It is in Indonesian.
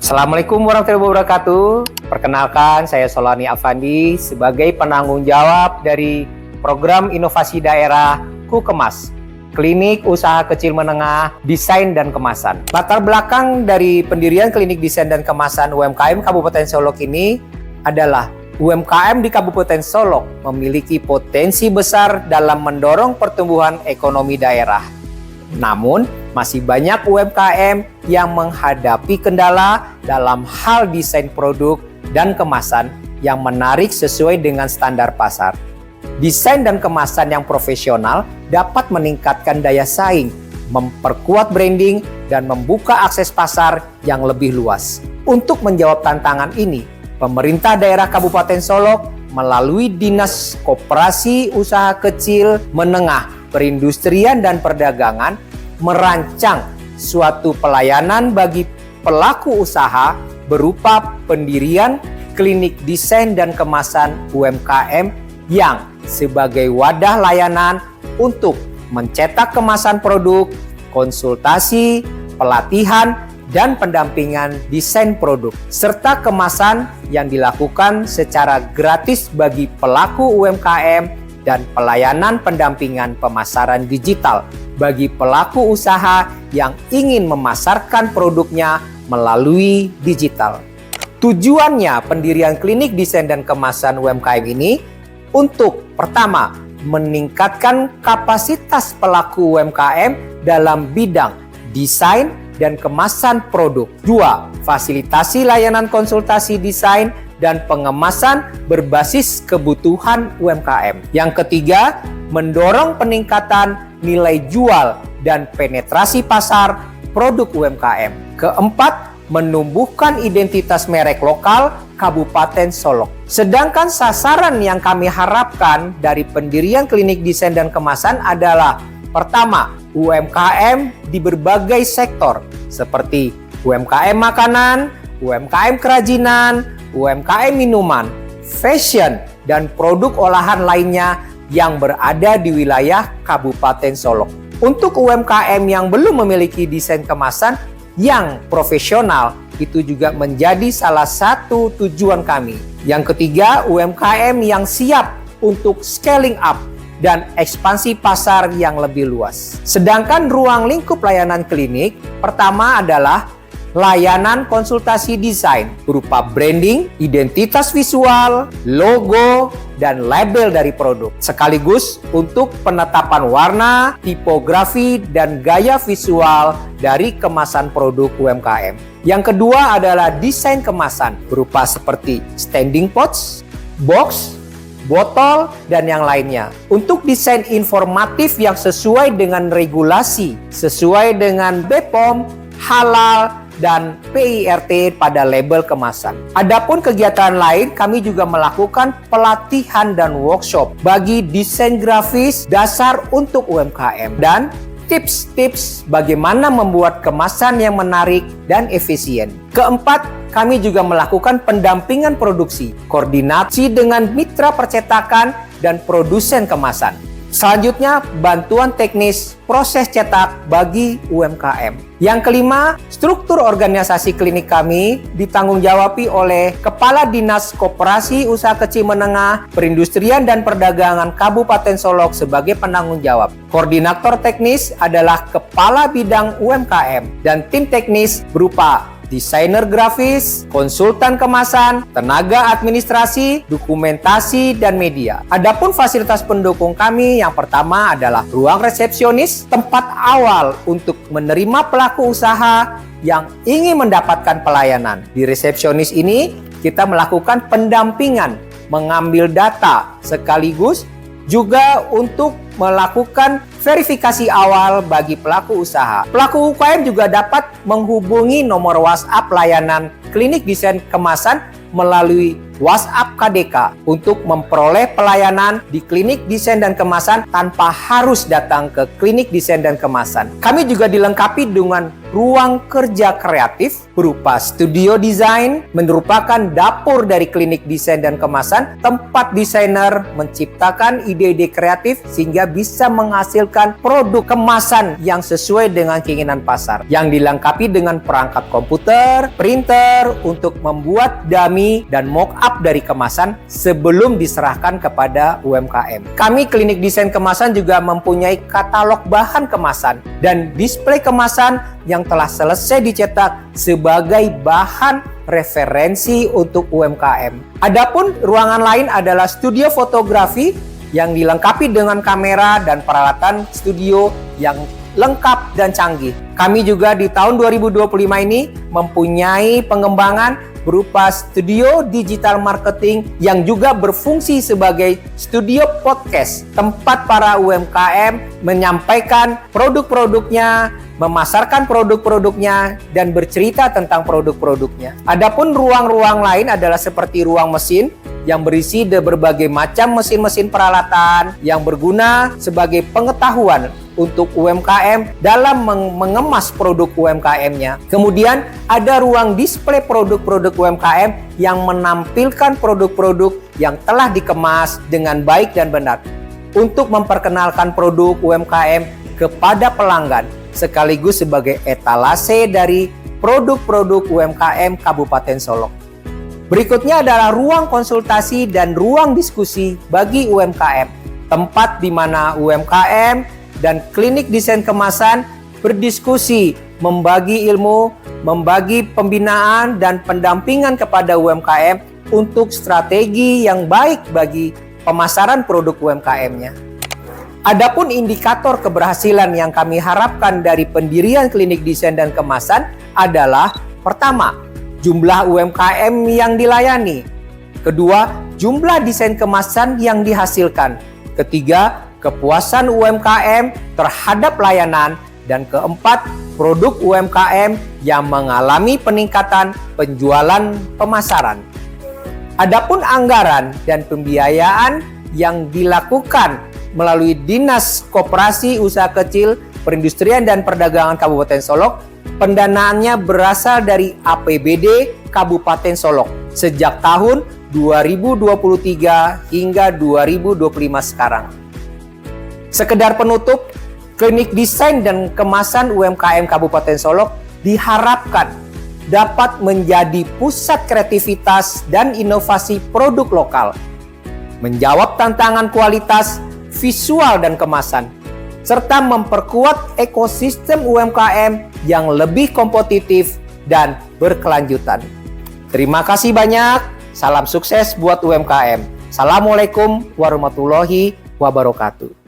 Assalamualaikum warahmatullahi wabarakatuh. Perkenalkan, saya Solani Afandi sebagai penanggung jawab dari Program Inovasi Daerah Kukemas, Klinik Usaha Kecil Menengah Desain dan Kemasan. Latar belakang dari pendirian Klinik Desain dan Kemasan UMKM Kabupaten Solok ini adalah UMKM di Kabupaten Solok memiliki potensi besar dalam mendorong pertumbuhan ekonomi daerah. Namun, masih banyak UMKM yang menghadapi kendala dalam hal desain produk dan kemasan yang menarik sesuai dengan standar pasar. Desain dan kemasan yang profesional dapat meningkatkan daya saing, memperkuat branding, dan membuka akses pasar yang lebih luas. Untuk menjawab tantangan ini, pemerintah daerah Kabupaten Solok melalui Dinas Koperasi Usaha Kecil Menengah, Perindustrian dan Perdagangan merancang suatu pelayanan bagi pelaku usaha berupa pendirian klinik desain dan kemasan UMKM yang sebagai wadah layanan untuk mencetak kemasan produk, konsultasi, pelatihan, dan pendampingan desain produk, serta kemasan yang dilakukan secara gratis bagi pelaku UMKM dan pelayanan pendampingan pemasaran digital bagi pelaku usaha yang ingin memasarkan produknya melalui digital. Tujuannya pendirian klinik desain dan kemasan UMKM ini untuk pertama, meningkatkan kapasitas pelaku UMKM dalam bidang desain dan kemasan produk. 2. Fasilitasi layanan konsultasi desain dan pengemasan berbasis kebutuhan UMKM. Yang ketiga, mendorong peningkatan nilai jual dan penetrasi pasar produk UMKM. Keempat, menumbuhkan identitas merek lokal Kabupaten Solok. Sedangkan sasaran yang kami harapkan dari pendirian klinik desain dan kemasan adalah pertama, UMKM di berbagai sektor seperti UMKM makanan, UMKM kerajinan, UMKM minuman, fashion, dan produk olahan lainnya yang berada di wilayah Kabupaten Solok. Untuk UMKM yang belum memiliki desain kemasan yang profesional, itu juga menjadi salah satu tujuan kami. Yang ketiga, UMKM yang siap untuk scaling up dan ekspansi pasar yang lebih luas. Sedangkan ruang lingkup layanan klinik pertama adalah layanan konsultasi desain berupa branding, identitas visual, logo, dan label dari produk. Sekaligus untuk penetapan warna, tipografi, dan gaya visual dari kemasan produk UMKM. Yang kedua adalah desain kemasan berupa seperti standing pots, box, botol, dan yang lainnya. Untuk desain informatif yang sesuai dengan regulasi, sesuai dengan BPOM, halal, dan PIRT pada label kemasan. Adapun kegiatan lain, kami juga melakukan pelatihan dan workshop bagi desain grafis dasar untuk UMKM dan tips-tips bagaimana membuat kemasan yang menarik dan efisien. Keempat, kami juga melakukan pendampingan produksi, koordinasi dengan mitra percetakan dan produsen kemasan. Selanjutnya, bantuan teknis proses cetak bagi UMKM. Yang kelima, struktur organisasi klinik kami ditanggung-jawabi oleh Kepala Dinas Koperasi Usaha Kecil Menengah, Perindustrian dan Perdagangan Kabupaten Solok sebagai penanggung jawab. Koordinator teknis adalah Kepala Bidang UMKM dan tim teknis berupa desainer grafis, konsultan kemasan, tenaga administrasi, dokumentasi, dan media. Adapun fasilitas pendukung kami yang pertama adalah ruang resepsionis, tempat awal untuk menerima pelaku usaha yang ingin mendapatkan pelayanan. Di resepsionis ini, kita melakukan pendampingan, mengambil data, sekaligus juga untuk melakukan verifikasi awal bagi pelaku usaha. Pelaku UKM juga dapat menghubungi nomor WhatsApp layanan klinik desain kemasan melalui WhatsApp KDK untuk memperoleh pelayanan di klinik desain dan kemasan tanpa harus datang ke klinik desain dan kemasan. Kami juga dilengkapi dengan ruang kerja kreatif berupa studio desain, merupakan dapur dari klinik desain dan kemasan, tempat desainer menciptakan ide-ide kreatif sehingga bisa menghasilkan produk kemasan yang sesuai dengan keinginan pasar, yang dilengkapi dengan perangkat komputer, printer untuk membuat dummy dan mock-up dari kemasan sebelum diserahkan kepada UMKM. Kami klinik desain kemasan juga mempunyai katalog bahan kemasan dan display kemasan yang telah selesai dicetak sebagai bahan referensi untuk UMKM. Adapun ruangan lain adalah studio fotografi yang dilengkapi dengan kamera dan peralatan studio yang lengkap dan canggih. Kami juga di tahun 2025 ini mempunyai pengembangan berupa studio digital marketing yang juga berfungsi sebagai studio podcast, tempat para UMKM menyampaikan produk-produknya, memasarkan produk-produknya, dan bercerita tentang produk-produknya. Adapun ruang-ruang lain adalah seperti ruang mesin yang berisi berbagai macam mesin-mesin peralatan yang berguna sebagai pengetahuan untuk UMKM dalam mengemas produk UMKM-nya. Kemudian ada ruang display produk-produk UMKM yang menampilkan produk-produk yang telah dikemas dengan baik dan benar untuk memperkenalkan produk UMKM kepada pelanggan sekaligus sebagai etalase dari produk-produk UMKM Kabupaten Solok. Berikutnya adalah ruang konsultasi dan ruang diskusi bagi UMKM, tempat di mana UMKM dan klinik desain kemasan berdiskusi, membagi ilmu, membagi pembinaan dan pendampingan kepada UMKM untuk strategi yang baik bagi pemasaran produk UMKM-nya. Adapun indikator keberhasilan yang kami harapkan dari pendirian klinik desain dan kemasan adalah: pertama, jumlah UMKM yang dilayani. Kedua, jumlah desain kemasan yang dihasilkan. Ketiga, kepuasan UMKM terhadap layanan. Dan keempat, produk UMKM yang mengalami peningkatan penjualan pemasaran. Adapun anggaran dan pembiayaan yang dilakukan melalui Dinas Koperasi Usaha Kecil, Perindustrian dan Perdagangan Kabupaten Solok, pendanaannya berasal dari APBD Kabupaten Solok sejak tahun 2023 hingga 2025 sekarang. Sekedar penutup, klinik desain dan kemasan UMKM Kabupaten Solok diharapkan dapat menjadi pusat kreativitas dan inovasi produk lokal, menjawab tantangan kualitas, visual dan kemasan, serta memperkuat ekosistem UMKM yang lebih kompetitif dan berkelanjutan. Terima kasih banyak, salam sukses buat UMKM. Assalamualaikum warahmatullahi wabarakatuh.